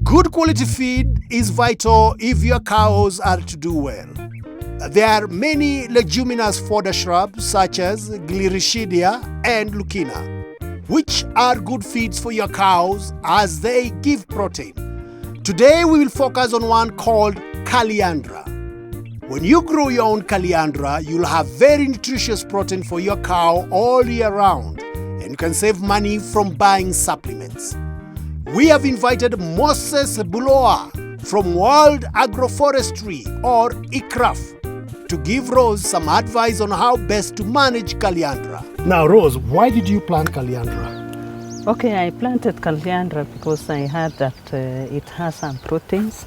Good quality feed is vital if your cows are to do well. There are many leguminous fodder shrubs such as Gliricidia and Lucina, which are good feeds for your cows as they give protein. Today we will focus on one called Calandra. When you grow your own Calandra, you'll have very nutritious protein for your cow all year round, and you can save money from buying supplements. We have invited Moses Buloa from World Agroforestry or ICRAF to give Rose some advice on how best to manage Calandra. Now, Rose, why did you plant Calandra? Okay, I planted Calandra because I heard that it has some proteins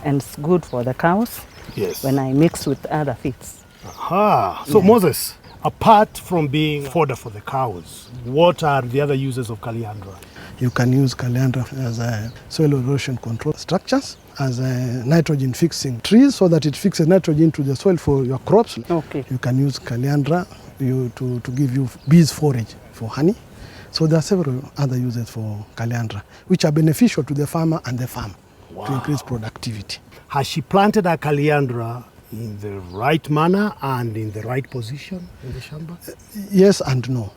and it's good for the cows. Yes. When I mix with other feeds. Aha. So, yeah. Moses, apart from being fodder for the cows, what are the other uses of Calandra? You can use Calandra as a soil erosion control structures, as a nitrogen fixing trees so that it fixes nitrogen into the soil for your crops. Okay. You can use Calandra to give you bees forage for honey. So there are several other uses for Calandra, which are beneficial to the farmer and the farm. Wow. To increase productivity. Has she planted her Calandra in the right manner and in the right position in the shamba? Yes and no.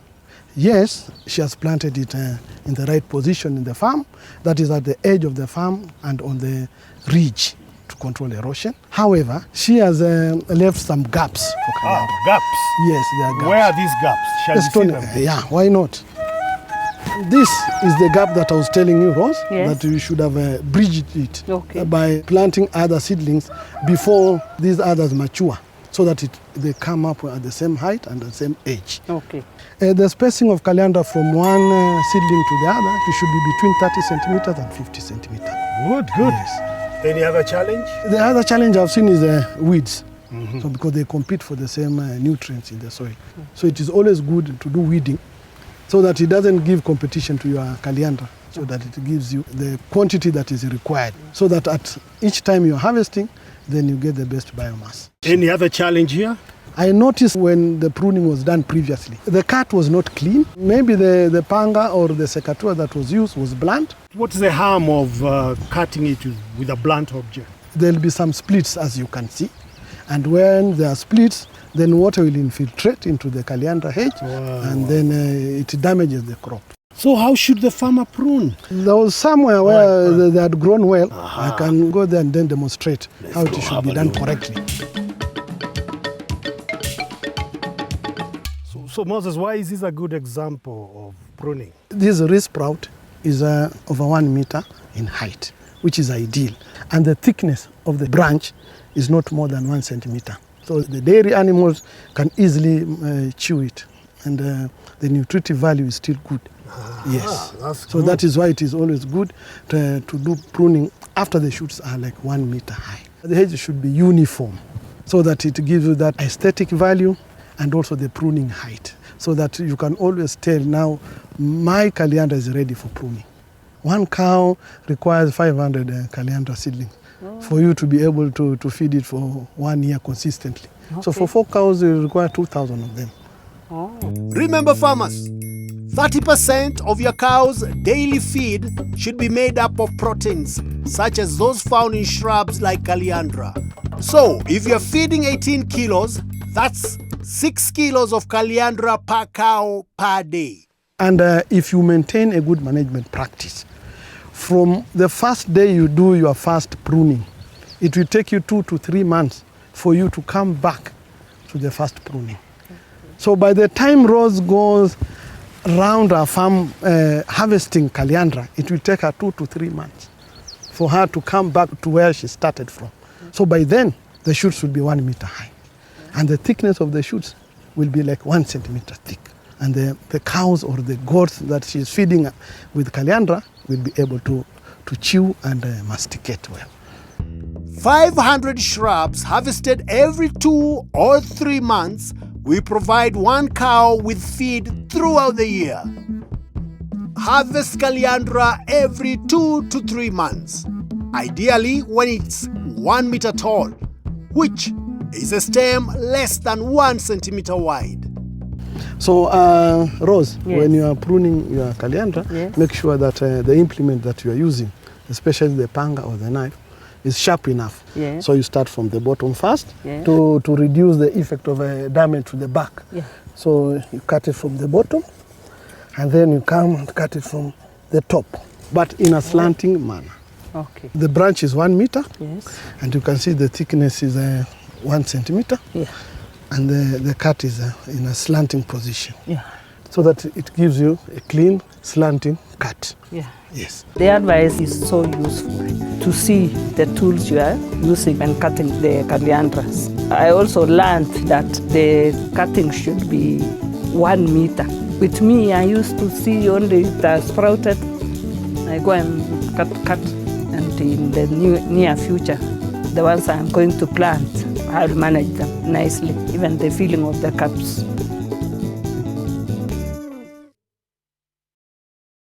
Yes, she has planted it in the right position in the farm, that is at the edge of the farm and on the ridge to control erosion. However, she has left some gaps for Calandra. Gaps? Yes, there are gaps. Where are these gaps? Shall we see them? Yeah, why not? This is the gap that I was telling you, Rose, yes. that you should have bridged it by planting other seedlings before these others mature, so that they come up at the same height and the same age. Okay. The spacing of Calandra from one seedling to the other, it should be between 30 centimeters and 50 centimeters. Good. Yes. Any other challenge? The other challenge I've seen is weeds. So because they compete for the same nutrients in the soil. So it is always good to do weeding so that it doesn't give competition to your Calandra, so that it gives you the quantity that is required, so that at each time you're harvesting, then you get the best biomass. Any other challenge here? I noticed when the pruning was done previously, the cut was not clean. Maybe the panga or the secateur that was used was blunt. What's the harm of cutting it with a blunt object? There'll be some splits, as you can see. And when there are splits, then water will infiltrate into the Calandra hedge, and then it damages the crop. So how should the farmer prune? There was somewhere where they had grown well. I can go there and then demonstrate how it should be done correctly. So Moses, why is this a good example of pruning? This reed sprout is over 1 meter in height, which is ideal. And the thickness of the branch is not more than 1 centimeter. So the dairy animals can easily chew it, and the nutritive value is still good. Yes. So good. That is why it is always good to do pruning after the shoots are like 1 meter high. The hedge should be uniform so that it gives you that aesthetic value and also the pruning height, so that you can always tell now my Calandra is ready for pruning. One cow requires 500 Calandra seedlings for you to be able to feed it for 1 year consistently. Okay. So for 4 cows, you require 2,000 of them. Remember, farmers, 30% of your cow's daily feed should be made up of proteins, such as those found in shrubs like Calandra. So if you're feeding 18 kilos, that's 6 kilos of Calandra per cow per day. And if you maintain a good management practice, from the first day you do your first pruning, it will take you 2 to 3 months for you to come back to the first pruning. So by the time Rose goes around our farm harvesting Calandra, it will take her 2 to 3 months for her to come back to where she started from. So by then, the shoots will be 1 meter high. And the thickness of the shoots will be like 1 centimeter thick. And the cows or the goats that she's feeding with Calandra will be able to chew and masticate well. 500 shrubs harvested every 2 or 3 months will provide 1 cow with feed throughout the year. Harvest Calandra every 2 to 3 months, ideally when it's 1 meter tall, which is a stem less than 1 centimeter wide. So, Rose, Yes. when you are pruning your caliandra, Yes. make sure that the implement that you are using, especially the panga or the knife, is sharp enough. Yes. So you start from the bottom first Yes. to reduce the effect of damage to the back. Yeah. So you cut it from the bottom, and then you come and cut it from the top, but in a slanting manner. Okay. The branch is 1 meter, Yes. and you can see the thickness is 1 centimeter, Yeah. and the cut is in a slanting position, Yeah. so that it gives you a clean slanting cut. Yeah. Yes. The advice is so useful to see the tools you are using when cutting the caliandras. I also learned that the cutting should be 1 meter. With me, I used to see only the sprouted. I go and cut, and in the near future, the ones I'm going to plant, I'll manage them nicely, even the filling of the cups.